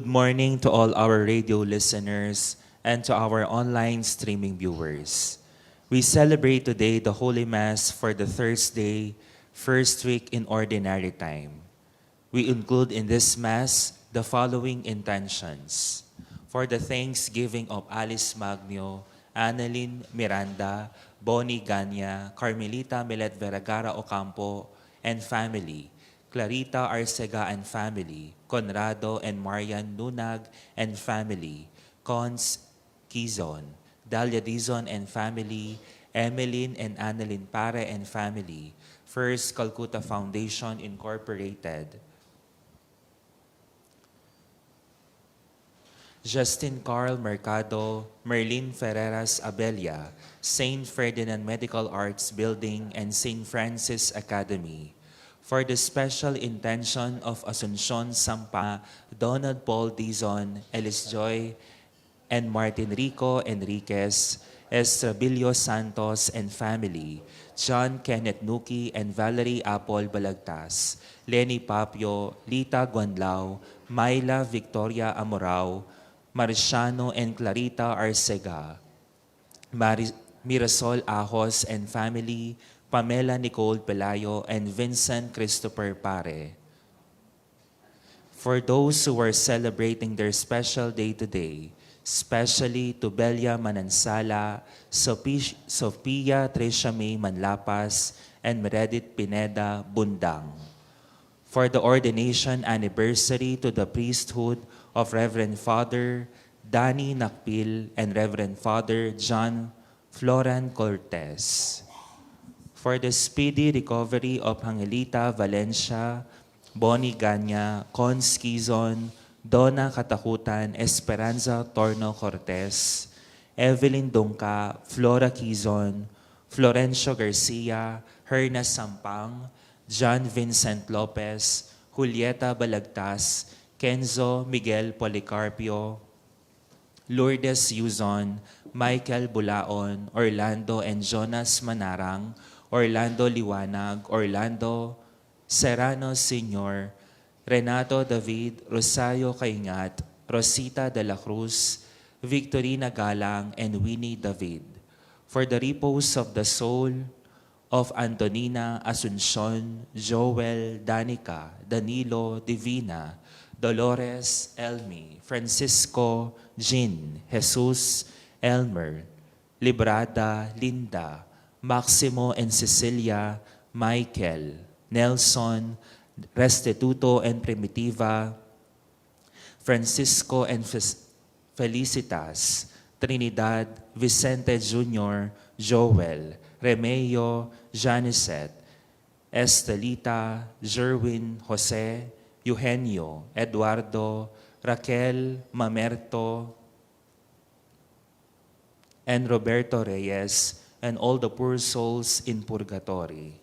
morning to all our radio listeners and to our online streaming viewers. We celebrate today the Holy Mass for the Thursday, first week in Ordinary Time. We include in this Mass the following intentions. For the Thanksgiving of Alice Magno, Annalyn Miranda, Bonnie Ganya, Carmelita Milet Vergara Ocampo, and family, Clarita Arcega and family, Conrado and Marian Nunag and family, Cons Quizon, Dalia Dizon and family, Emeline and Annalyn Pare and family, First Calcutta Foundation Incorporated, Justin Carl Mercado, Merlin Ferreras Abelia, St. Ferdinand Medical Arts Building and St. Francis Academy. For the special intention of Asuncion Sampa, Donald Paul Dizon, Elis Joy, and Martin Rico Enriquez, Estrabilio Santos and family, John Kenneth Nuki and Valerie Apol Balagtas, Lenny Papio, Lita Guanlao, Myla Victoria Amorao, Marciano and Clarita Arcega, Mirasol Ahos and family, Pamela Nicole Pelayo, and Vincent Christopher Pare. For those who are celebrating their special day today, especially to Belia Manansala, Sophia Tricia May Manlapas, and Meredith Pineda Bundang. For the ordination anniversary to the priesthood of Reverend Father Danny Nakpil and Reverend Father John Floran Cortez. For the speedy recovery of Angelita Valencia, Bonnie Ganya, Cons Quizon, Donna Katakutan, Esperanza Torno Cortez, Evelyn Dongka, Flora Quizon, Florencio Garcia, Herna Sampang, John Vincent Lopez, Julieta Balagtas, Kenzo Miguel Policarpio, Lourdes Yuzon, Michael Bulaon, Orlando and Jonas Manarang, Orlando Liwanag, Orlando Serrano Sr., Renato David, Rosario Caingat, Rosita de la Cruz, Victorina Galang, and Winnie David. For the repose of the soul of Antonina, Asuncion, Joel, Danica, Danilo, Divina, Dolores, Elmi, Francisco, Jean, Jesus, Elmer, Librada, Linda, Maximo and Cecilia, Michael, Nelson, Restituto and Primitiva, Francisco and Felicitas, Trinidad, Vicente Jr., Joel, Remeo, Janicet, Estelita, Jerwin, Jose, Eugenio, Eduardo, Raquel, Mamerto, and Roberto Reyes, and all the poor souls in purgatory.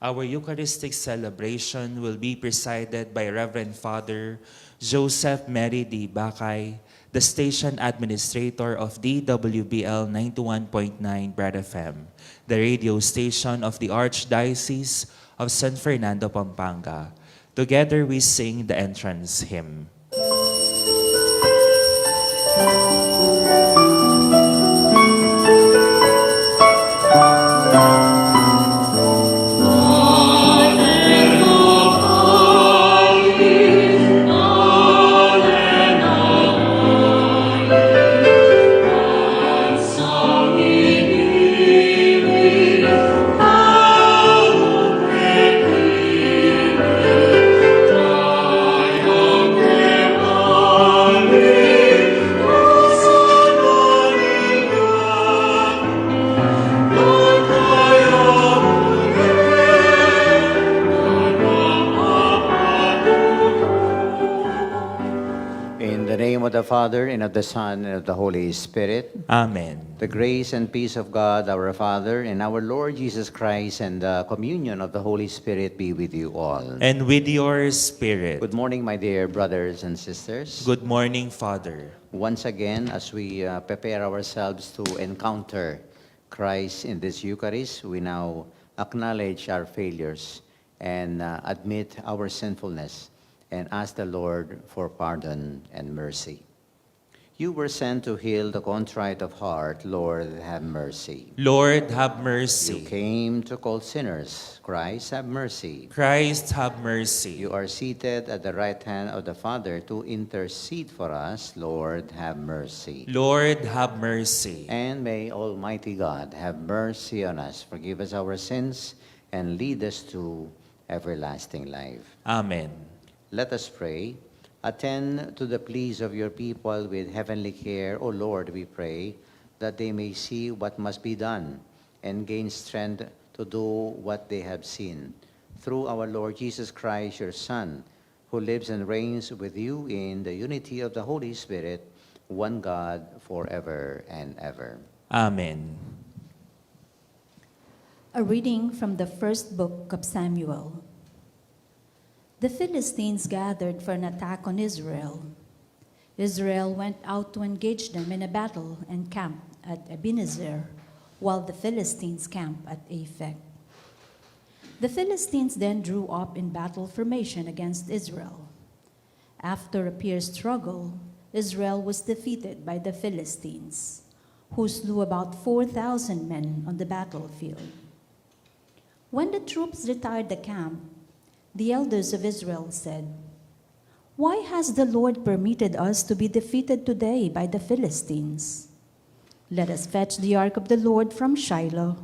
Our Eucharistic celebration will be presided by Reverend Father Joseph Mary D. Bacay, the station administrator of DWBL 91.9 Brad FM, the radio station of the Archdiocese of San Fernando, Pampanga. Together we sing the entrance hymn. the Father, and of the Son, and of the Holy Spirit. Amen. The grace and peace of God, our Father, and our Lord Jesus Christ, and the communion of the Holy Spirit be with you all. And with your spirit. Good morning, my dear brothers and sisters. Good morning, Father. Once again, as we prepare ourselves to encounter Christ in this Eucharist, we now acknowledge our failures and admit our sinfulness and ask the Lord for pardon and mercy. You were sent to heal the contrite of heart. Lord, have mercy. Lord, have You mercy. came to call sinners. Christ, have mercy. Christ, have mercy. You are seated at the right hand of the Father to intercede for us. Lord, have mercy. Lord, have mercy. And may Almighty God have mercy on us, forgive us our sins, and lead us to everlasting life. Amen. Let us pray. Attend to the pleas of your people with heavenly care, O Lord, we pray, that they may see what must be done and gain strength to do what they have seen. Through our Lord Jesus Christ, your Son, who lives and reigns with you in the unity of the Holy Spirit, one God, forever and ever. Amen. A reading from the first book of Samuel. The Philistines gathered for an attack on Israel. Israel went out to engage them in a battle and camped at Ebenezer, while the Philistines camped at Aphek. The Philistines then drew up in battle formation against Israel. After a fierce struggle, Israel was defeated by the Philistines, who slew about 4,000 men on the battlefield. When the troops retired the camp, the elders of Israel said, "Why has the Lord permitted us to be defeated today by the Philistines? Let us fetch the ark of the Lord from Shiloh,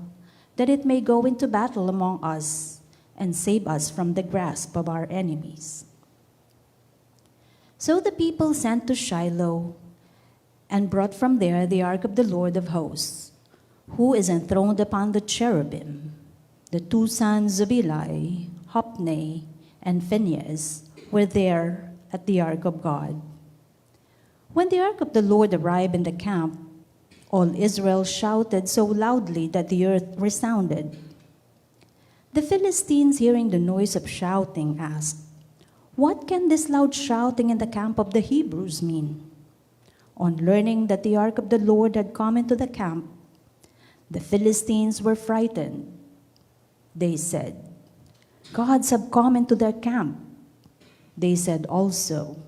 that it may go into battle among us and save us from the grasp of our enemies." So the people sent to Shiloh and brought from there the ark of the Lord of hosts, who is enthroned upon the cherubim. The two sons of Eli, Hophni and Phinehas, were there at the ark of God. When the ark of the Lord arrived in the camp, all Israel shouted so loudly that the earth resounded. The Philistines, hearing the noise of shouting, asked, "What can this loud shouting in the camp of the Hebrews mean?" On learning that the ark of the Lord had come into the camp, the Philistines were frightened. They said, "Gods have come into their camp." They said also,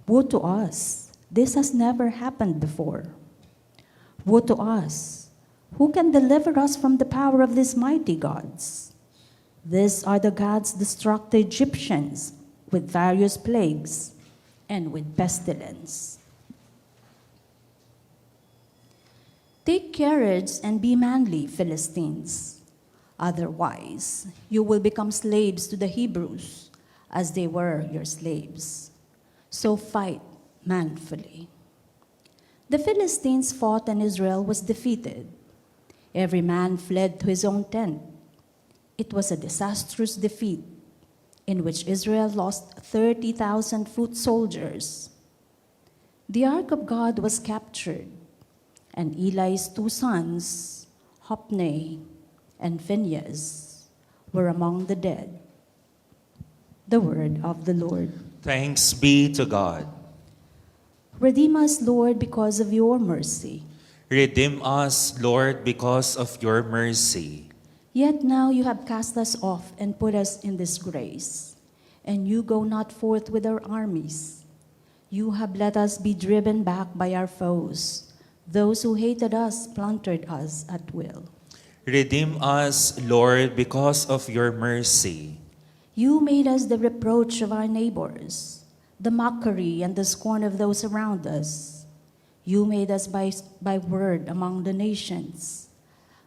"Woe to us! This has never happened before. Woe to us! Who can deliver us from the power of these mighty gods? These are the gods that struck the Egyptians with various plagues and with pestilence. Take courage and be manly, Philistines. Otherwise, you will become slaves to the Hebrews, as they were your slaves. So fight manfully." The Philistines fought, and Israel was defeated. Every man fled to his own tent. It was a disastrous defeat, in which Israel lost 30,000 foot soldiers. The ark of God was captured, and Eli's two sons, Hophni and Phinehas, were among the dead. The word of the Lord. Thanks be to God. Redeem us, Lord, because of your mercy. Redeem us, Lord, because of your mercy. Yet now you have cast us off and put us in disgrace, and you go not forth with our armies. You have let us be driven back by our foes. Those who hated us plundered us at will. Redeem us, Lord, because of your mercy. You made us the reproach of our neighbors, the mockery and the scorn of those around us. You made us by word among the nations,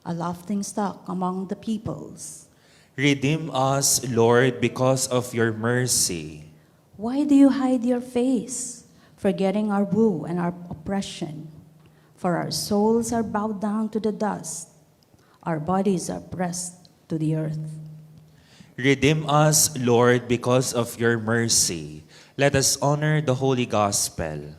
a laughing stock among the peoples. Redeem us, Lord, because of your mercy. Why do you hide your face, forgetting our woe and our oppression? For our souls are bowed down to the dust. Our bodies are pressed to the earth. Redeem us, Lord, because of your mercy. Let us honor the Holy Gospel.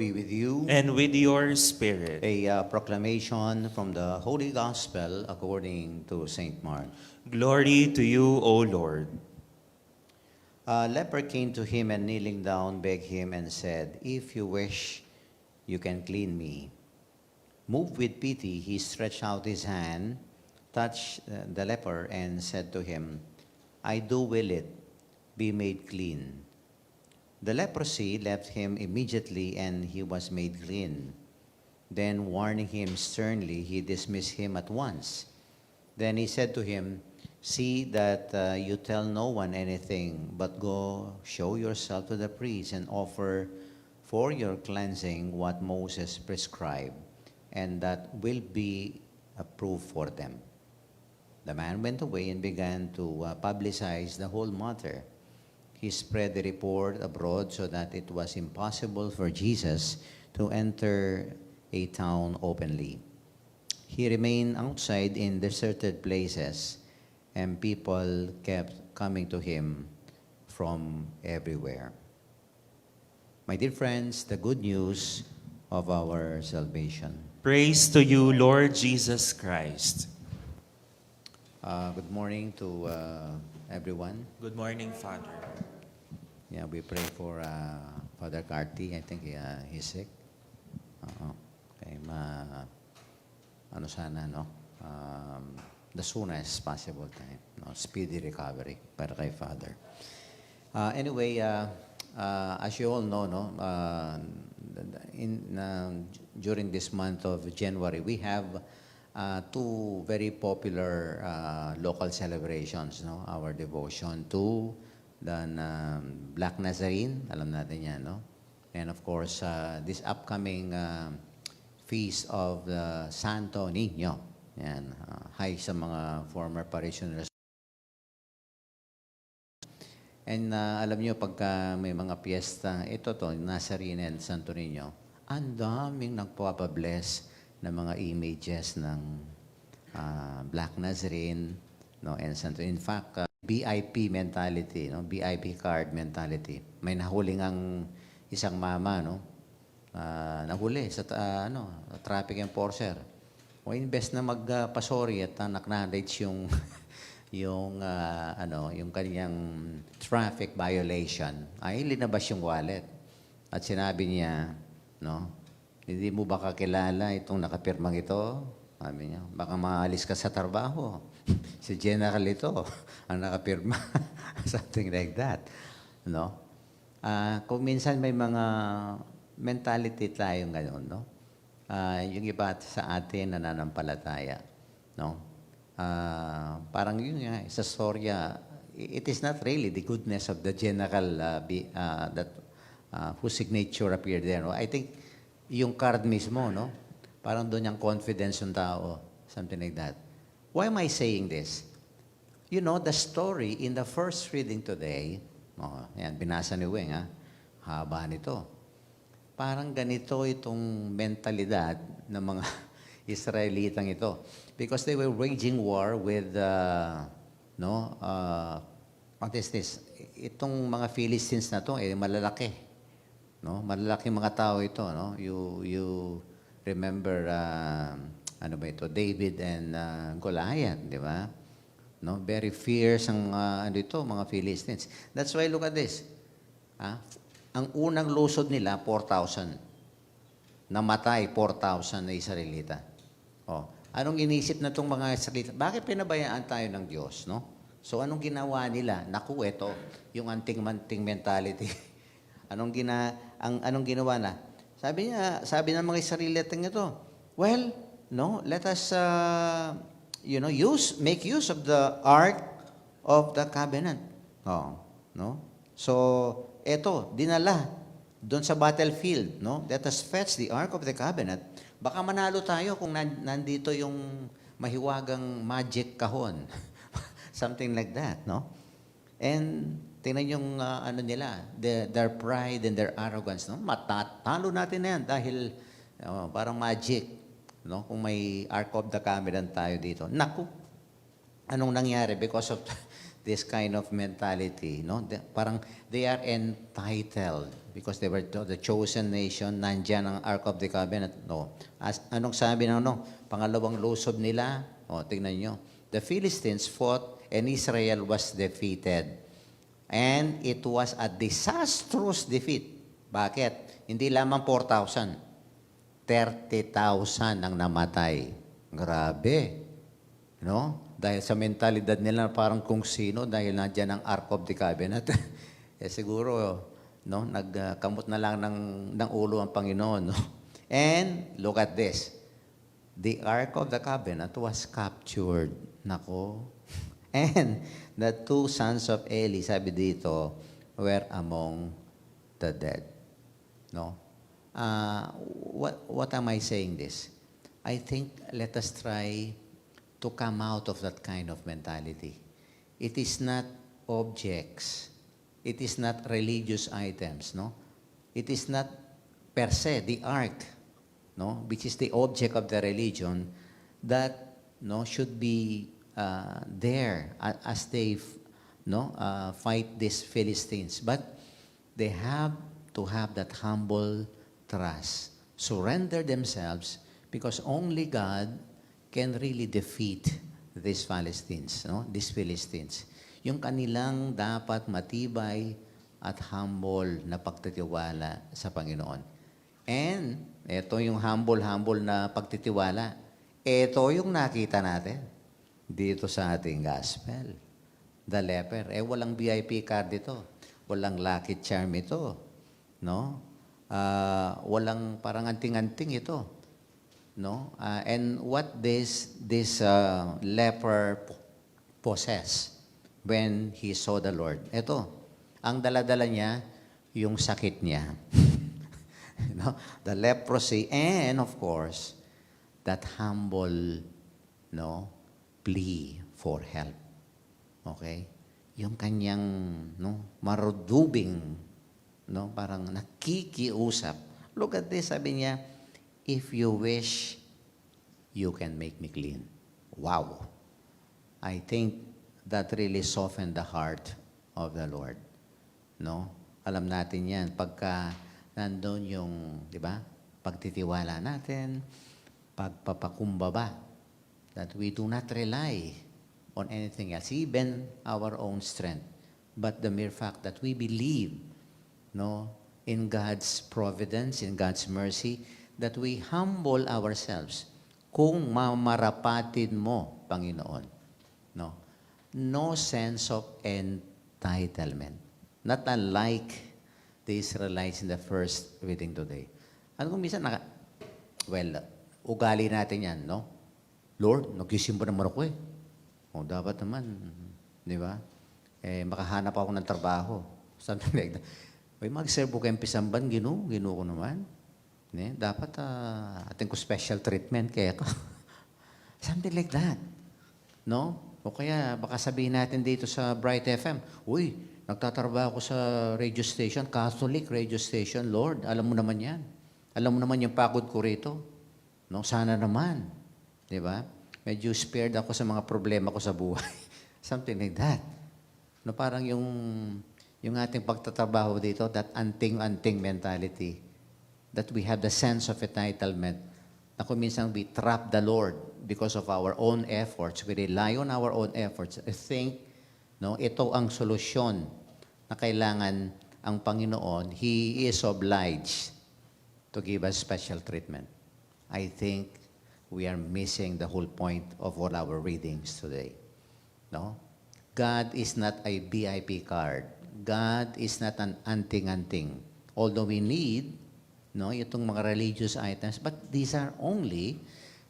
be with you. And with your spirit. A proclamation from the Holy Gospel according to Saint Mark. Glory to you, O Lord. A leper came to him and kneeling down begged him and said, "If you wish, you can clean me." Moved with pity, he stretched out his hand, touched the leper, and said to him, "I do will it, be made clean." The leprosy left him immediately, and he was made clean. Then, warning him sternly, he dismissed him at once. Then he said to him, "See that you tell no one anything, but go show yourself to the priest and offer for your cleansing what Moses prescribed, and that will be a proof for them." The man went away and began to publicize the whole matter. He spread the report abroad so that it was impossible for Jesus to enter a town openly. He remained outside in deserted places, and people kept coming to him from everywhere. My dear friends, the good news of our salvation. Praise to you, Lord Jesus Christ. Good morning to everyone. Good morning, Father. Yeah, we pray for Father Carty. I think he's sick. Okay, ano sana, no? The soonest possible time. No? Speedy recovery para kay Father. Anyway, as you all know, no? During this month of January, we have two very popular local celebrations, no? Our devotion to the Black Nazarene, alam natin yan, no? And of course, this upcoming feast of the Santo Niño. Yan, hi sa mga former parishioners. And alam niyo, pagka may mga piyesta, ito to, Nazarene and Santo Niño, ang daming nagpapabless na mga images ng Black Nazarene, no, and Santo. In fact, VIP mentality, no, VIP card mentality. May nahuling ang isang mama, no, nahuli sa traffic enforcer. O imbes na magpasori at acknowledge yung yung kanyang traffic violation, ay linabas yung wallet. At sinabi niya, no, hindi mo ba kakilala itong nakapirmang ito? Sabi niya, baka maalis ka sa trabaho. Si General ito, ang nakapirma. Something like that. No? Kung minsan may mga mentality tayong gano'n, no? Yung iba sa atin nananampalataya, no? Parang yun nga, sa storya, it is not really the goodness of the general whose signature appeared there. No? I think yung card mismo, no? Parang doon yung confidence ng tao, something like that. Why am I saying this? You know, the story in the first reading today, yan, binasa ni Weng, haba nito. Parang ganito itong mentalidad ng mga Israelitang ito. Because they were waging war with, what is this? Itong mga Philistines na to, malalaki. No? Malalaking mga tao ito. No? You remember, ano ba ito? David and Goliath, di ba? No? Very fierce ang mga Philistines. That's why look at this. Ang unang lusod nila, 4,000. Namatay, 4,000 na Israelita. Anong inisip na itong mga Israelita? Bakit pinabayaan tayo ng Diyos? No? So anong ginawa nila? Naku, ito, yung anting-manting mentality. Anong ginawa na? Sabi ng mga Israelitang ito, well, no, let us make use of the Ark of the Covenant. No? So, eto, dinala doon sa battlefield, no? Let us fetch the Ark of the Covenant. Baka manalo tayo kung nandito yung mahiwagang magic kahon. Something like that, no? And tingnan yung nila, their pride and their arrogance, no? Matatalo natin na yan dahil parang magic, no? Kung may Ark of the Covenant tayo dito. Naku, anong nangyari? Because of this kind of mentality, no? Parang they are entitled because they were the chosen nation, nandyan ang Ark of the Covenant. No. Anong sabi ng pangalawang lusob nila? Tingnan nyo. The Philistines fought and Israel was defeated. And it was a disastrous defeat. Bakit? Hindi lamang 4,000. 30,000 ang namatay. Grabe. No? Dahil sa mentalidad nila parang kung sino, dahil nandiyan ang Ark of the Covenant. Siguro, no, nagkamot na lang ng ulo ang Panginoon. No? And, look at this. The Ark of the Covenant was captured. Nako. And, the two sons of Eli, sabi dito, were among the dead. No? What am I saying this? I think let us try to come out of that kind of mentality. It is not objects. It is not religious items, no? It is not per se the ark, no, which is the object of the religion that should be there as they fight these Philistines. But they have to have that humble trust, surrender themselves, because only God can really defeat these Philistines, no? These Philistines. Yung kanilang dapat matibay at humble na pagtitiwala sa Panginoon. And ito yung humble na pagtitiwala. Ito yung nakita natin dito sa ating gospel. The leper. Walang VIP card ito. Walang lucky charm ito. No? Walang parang anting-anting ito. No? And what this leper possessed when he saw the Lord? Ito, ang dala-dala niya, yung sakit niya. No? The leprosy, and of course, that humble plea for help. Okay? Yung kanyang marudubing, parang nakikiusap. Look at this, sabi niya, if you wish, you can make me clean. Wow. I think that really softened the heart of the Lord. No? Alam natin yan. Pagka nandun yung, di ba, pagtitiwala natin, pagpapakumbaba, that we do not rely on anything else, even our own strength, but the mere fact that we believe, in God's providence, in God's mercy, that we humble ourselves. Kung mamarapatin mo, Panginoon, no sense of entitlement. Not unlike the Israelites in the first reading today. Ano kung minsan, ugali natin yan, no? Lord, nagsisimba naman ako eh. Dapat naman, di ba? Makahanap ako ng trabaho. Something like that. Mag-serve ko kayong pisamban, gino ko naman. Dapat ating ko special treatment kaya ka. Something like that. No? O kaya baka sabihin natin dito sa Bright FM, uy, nagtatrabaho ko sa radio station, Catholic radio station. Lord, alam mo naman yan. Alam mo naman yung pagod ko rito. No? Sana naman. Di ba? Medyo spared ako sa mga problema ko sa buhay. Something like that. No, parang yung ating pagtatrabaho dito, that anting-anting mentality, that we have the sense of entitlement, na kung minsan we trap the Lord because of our own efforts. We rely on our own efforts. I think, ito ang solusyon na kailangan ang Panginoon. He is obliged to give us special treatment. I think we are missing the whole point of all our readings today. No? God is not a VIP card. God is not an anting-anting. Although we need itong mga religious items, but these are only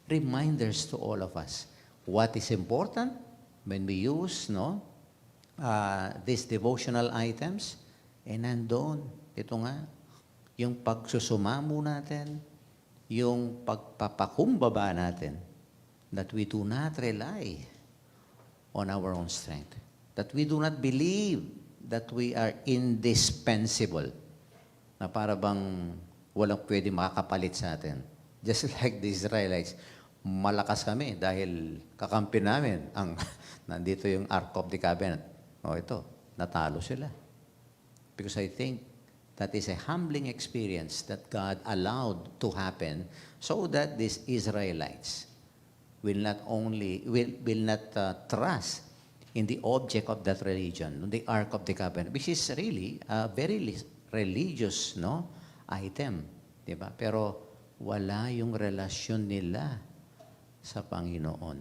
reminders to all of us. What is important when we use these devotional items? Nandoon, ito nga, yung pagsusumamo natin, yung pagpapakumbaba natin, that we do not rely on our own strength, that we do not believe that we are indispensable, na para bang walang pwede makakapalit sa atin. Just like the Israelites, malakas kami dahil kakampi namin nandito yung Ark of the Covenant. O ito, natalo sila. Because I think that is a humbling experience that God allowed to happen so that these Israelites will not trust in the object of that religion, the Ark of the Covenant, which is really a very religious item. Diba? Pero wala yung relasyon nila sa Panginoon.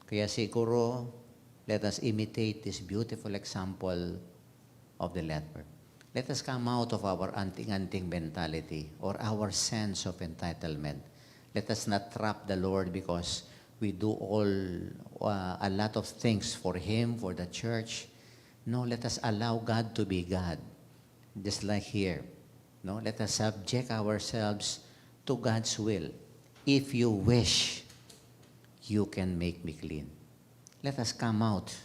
Kaya siguro, let us imitate this beautiful example of the leper. Let us come out of our anting-anting mentality or our sense of entitlement. Let us not trap the Lord because we do a lot of things for Him, for the church. No, let us allow God to be God. Just like here. No, let us subject ourselves to God's will. If you wish, you can make me clean. Let us come out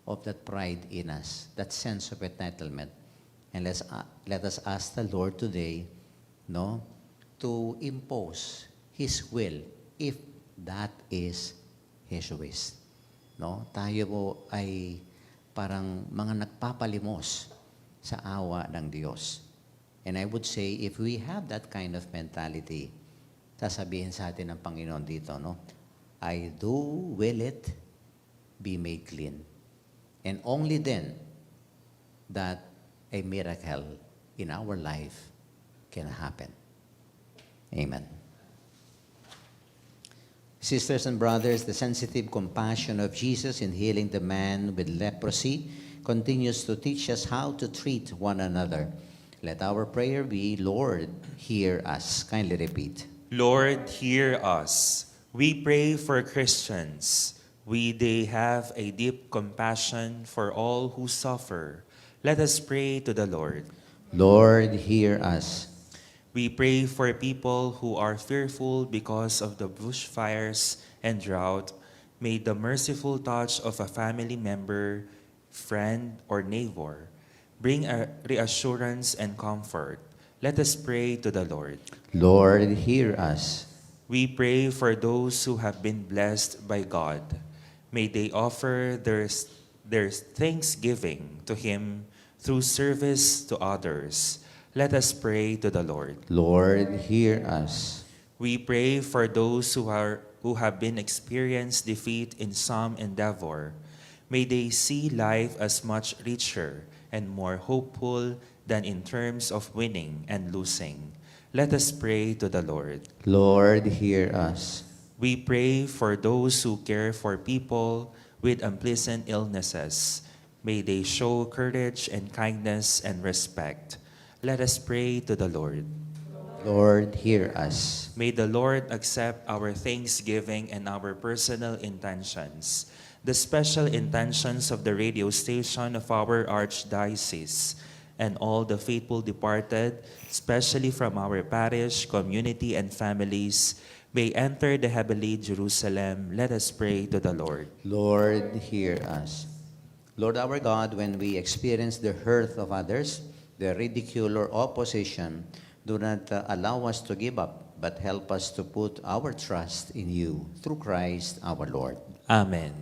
of that pride in us, that sense of entitlement. And let us ask the Lord today, to impose His will if that is His wish. Tayo po ay parang mga nagpapalimos sa awa ng Diyos. And I would say, if we have that kind of mentality, sasabihin sa atin ng Panginoon dito, I do will it be made clean. And only then that a miracle in our life can happen. Amen. Sisters and brothers, the sensitive compassion of Jesus in healing the man with leprosy continues to teach us how to treat one another. Let our prayer be, Lord, hear us. Kindly repeat. Lord, hear us. We pray for Christians. They have a deep compassion for all who suffer. Let us pray to the Lord. Lord, hear us. We pray for people who are fearful because of the bushfires and drought. May the merciful touch of a family member, friend, or neighbor bring a reassurance and comfort. Let us pray to the Lord. Lord, hear us. We pray for those who have been blessed by God. May they offer their thanksgiving to Him through service to others. Let us pray to the Lord. Lord, hear us. We pray for those who have been experienced defeat in some endeavor. May they see life as much richer and more hopeful than in terms of winning and losing. Let us pray to the Lord. Lord, hear us. We pray for those who care for people with unpleasant illnesses. May they show courage and kindness and respect. Let us pray to the Lord. Lord, hear us. May the Lord accept our thanksgiving and our personal intentions, the special intentions of the radio station of our Archdiocese, and all the faithful departed, especially from our parish, community, and families, may enter the heavenly Jerusalem. Let us pray to the Lord. Lord, hear us. Lord our God, when we experience the hurt of others, the ridicule or opposition, do not allow us to give up, but help us to put our trust in you through Christ our Lord. Amen.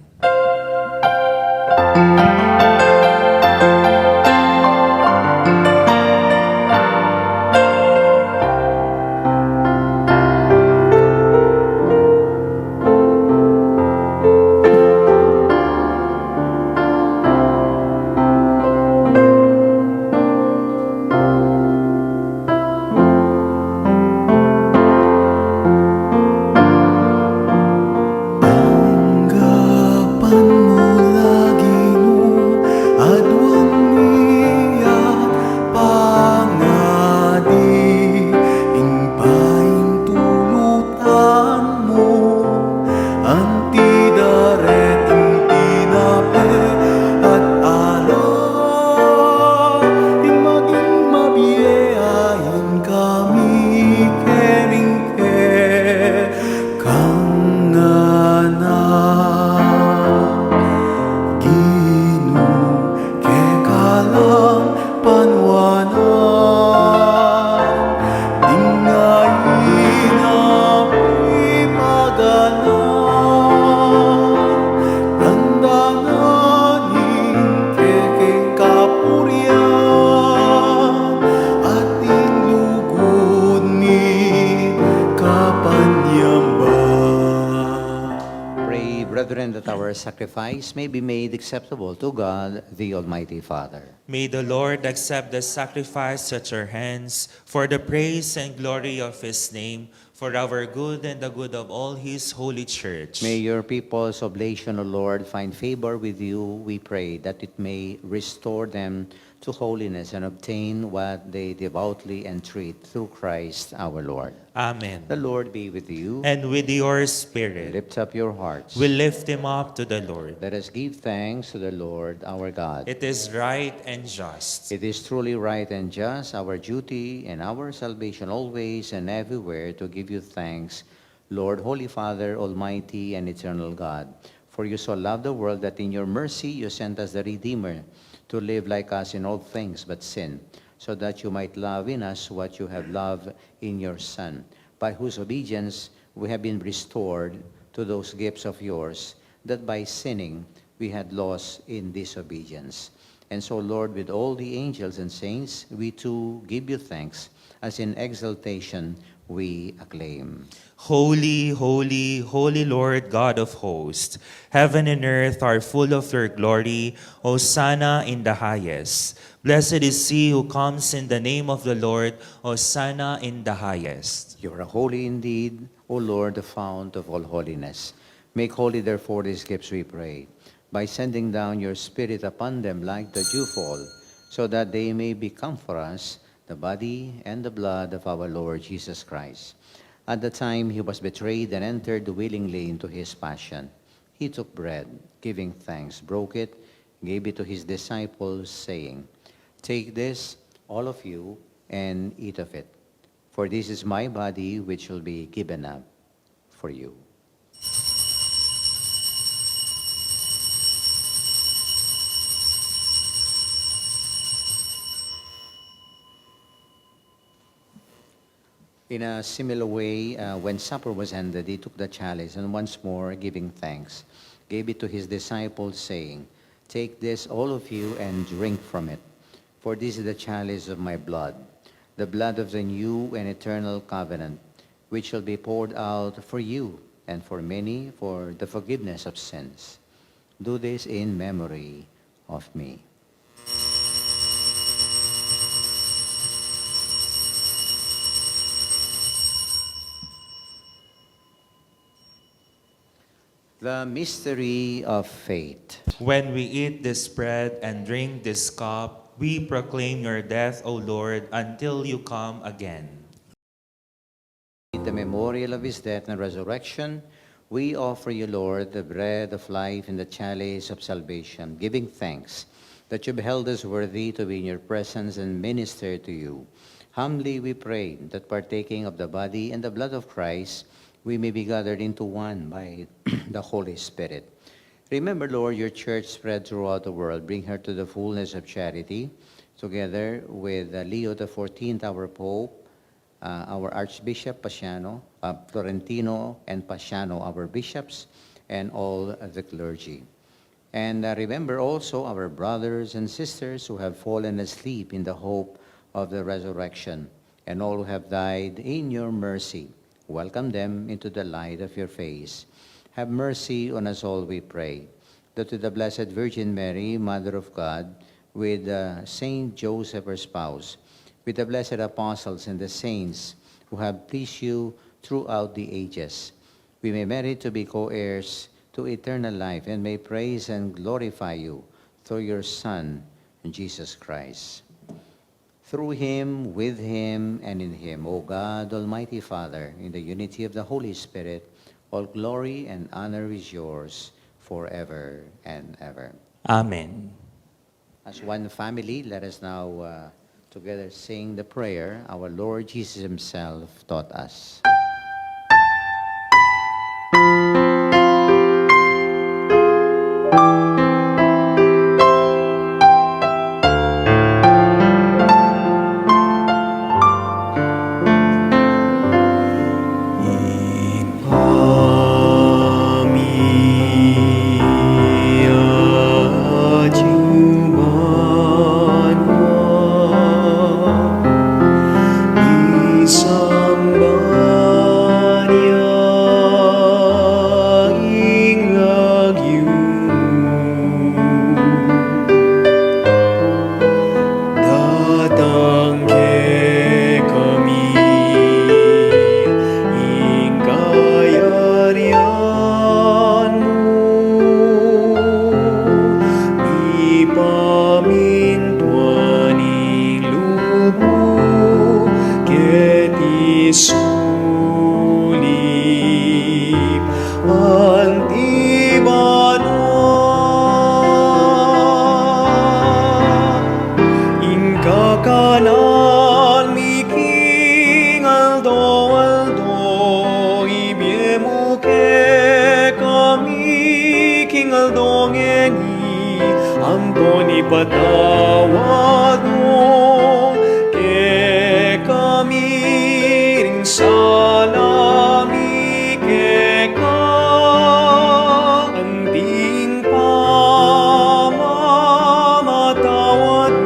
our sacrifice may be made acceptable to God, the Almighty Father. May the Lord accept the sacrifice at your hands for the praise and glory of his name, for our good and the good of all his holy church. May your people's oblation, O Lord, find favor with you, we pray, that it may restore them to holiness and obtain what they devoutly entreat through Christ our Lord. Amen. The Lord be with you. And with your spirit, Lift up your hearts. we lift him up to the Lord. Let us give thanks to the Lord our God. It is right and just. It is truly right and just, our duty and our salvation always and everywhere to give you thanks, Lord, Holy Father, Almighty and Eternal God. For you so loved the world that in your mercy you sent us the Redeemer to live like us in all things but sin, so that you might love in us what you have loved in your Son, by whose obedience we have been restored to those gifts of yours, that by sinning we had lost in disobedience. And so, Lord, with all the angels and saints, we too give you thanks, as in exaltation we acclaim. Holy, holy, holy Lord God of hosts, heaven and earth are full of your glory. Hosanna in the highest. Blessed is he who comes in the name of the Lord. Hosanna in the highest. You are holy indeed, O Lord, the fount of all holiness. Make holy, therefore, these gifts, we pray, by sending down your Spirit upon them like the dewfall, so that they may become for us the body and the blood of our Lord Jesus Christ. At the time he was betrayed and entered willingly into his passion, he took bread, giving thanks, broke it, gave it to his disciples, saying, "Take this, all of you, and eat of it, for this is my body which will be given up for you." In a similar way, when supper was ended, he took the chalice and once more, giving thanks, gave it to his disciples, saying, "Take this, all of you, and drink from it. For this is the chalice of my blood, the blood of the new and eternal covenant, which shall be poured out for you and for many for the forgiveness of sins. Do this in memory of me." The mystery of faith. When we eat this bread and drink this cup, we proclaim your death, O Lord, until you come again. In the memorial of his death and resurrection, we offer you, Lord, the bread of life and the chalice of salvation, giving thanks that you beheld us worthy to be in your presence and minister to you. Humbly we pray that partaking of the body and the blood of Christ, we may be gathered into one by the Holy Spirit. Remember, Lord, your church spread throughout the world. Bring her to the fullness of charity, together with Leo XIV, our Pope, our Archbishop Paciano, Florentino and Paciano, our bishops, and all the clergy. And remember also our brothers and sisters who have fallen asleep in the hope of the resurrection, and all who have died in your mercy. Welcome them into the light of your face. Have mercy on us all, we pray, that to the Blessed Virgin Mary, Mother of God, with Saint Joseph, her spouse, with the blessed apostles and the saints who have pleased you throughout the ages, we may merit to be co-heirs to eternal life and may praise and glorify you through your Son, Jesus Christ. Through him, with him, and in him, O God, Almighty Father, in the unity of the Holy Spirit, all glory and honor is yours forever and ever. Amen. As one family, let us now together sing the prayer our Lord Jesus himself taught us. Isang isulip antibano ingkakanan miking aldo ibiemu ke kami king aldongeni Antoni patawad mo ke kami ring salami ke ka anting pamamatawad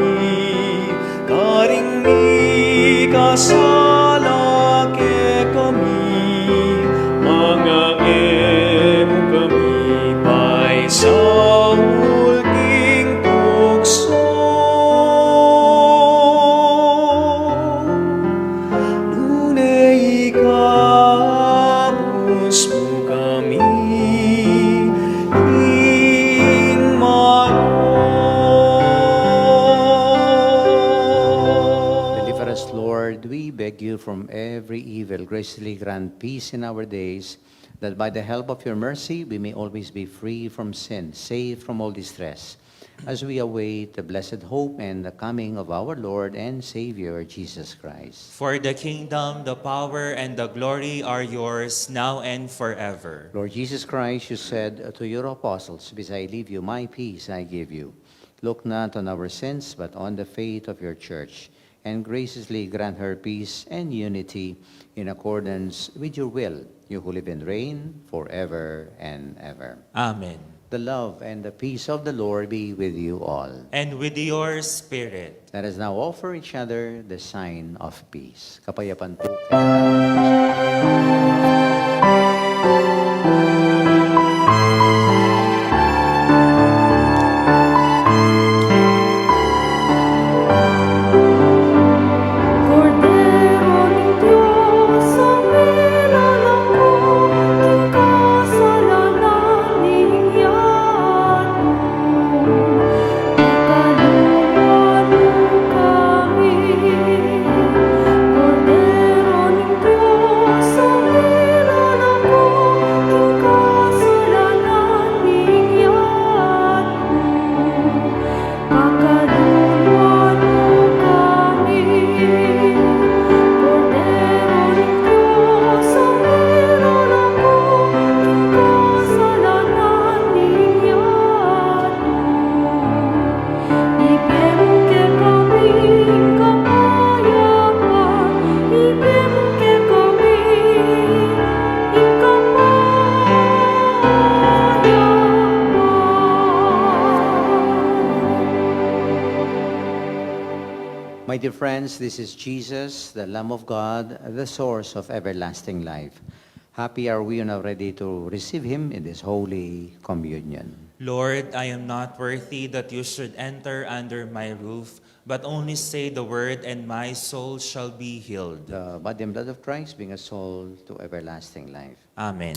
ni karing mi kasala ke kami mga emo kami pay sa ulking tukso nunay ikapos mo kami Deliver us, Lord, we beg you from every evil. Graciously grant peace in our days, that by the help of your mercy we may always be free from sin, safe from all distress, as we await the blessed hope and the coming of our Lord and Savior, Jesus Christ. For the kingdom, the power, and the glory are yours, now and forever. Lord Jesus Christ, you said to your apostles, "Peace I leave you, my peace I give you. Look not on our sins, but on the faith of your church, and graciously grant her peace and unity in accordance with your will, you who live and reign forever and ever." Amen. The love and the peace of the Lord be with you all. And with your spirit. Let us now offer each other the sign of peace. Kapayapaan po. Cordero ng Diyos, ang nilalako, king kasalanan ninyan mo. Kaluguran mo kami. Cordero ng Diyos, ang nilalako, king kasalanan ninyan mo. Kakaluguran mo kami. Cordero ng Diyos, ang nilalako, king kasalanan ninyan mo. Ibigay mo kay kami kapayapaan, ibigay mo kay kami kapayapaan. My dear friends, this is Jesus, the Lamb of God, the source of everlasting life. Happy are we now ready to receive him in this holy communion. Lord, I am not worthy that you should enter under my roof, but only say the word and my soul shall be healed. The body and blood of Christ bring us all to everlasting life. Amen.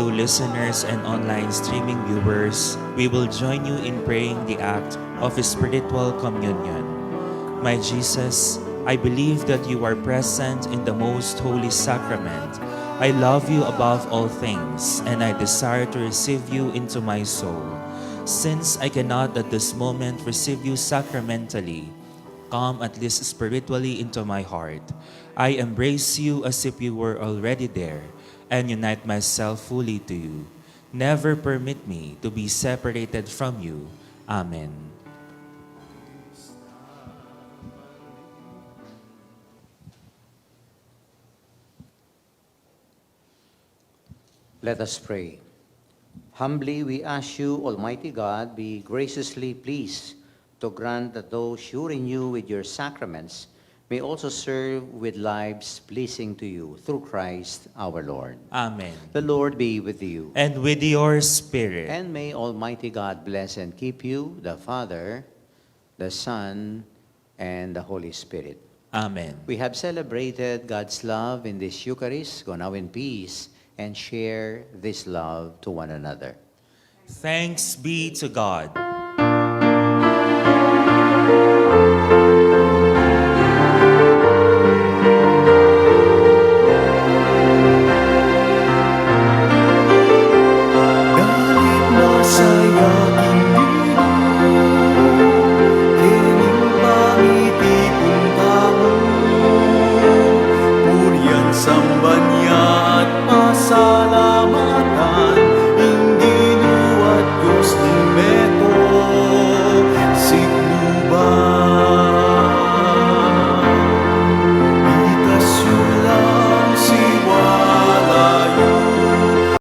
radio listeners and online streaming viewers, we will join you in praying the act of spiritual communion. My Jesus, I believe that you are present in the most holy sacrament. I love you above all things, and I desire to receive you into my soul. Since I cannot at this moment receive you sacramentally, come at least spiritually into my heart. I embrace you as if you were already there, and unite myself fully to you. Never permit me to be separated from you. Amen. Let us pray. Humbly we ask you, Almighty God, be graciously pleased to grant that those you renew with your sacraments may also serve with lives pleasing to you through Christ our Lord. Amen. The Lord be with you. And with your spirit. And may Almighty God bless and keep you, the Father, the Son, and the Holy Spirit. Amen. We have celebrated God's love in this Eucharist. Go now in peace and share this love to one another. Thanks be to God. Galit na sa'y aking Ginoo, kining pangitipong tao. Purihan, samba niya at pasalamat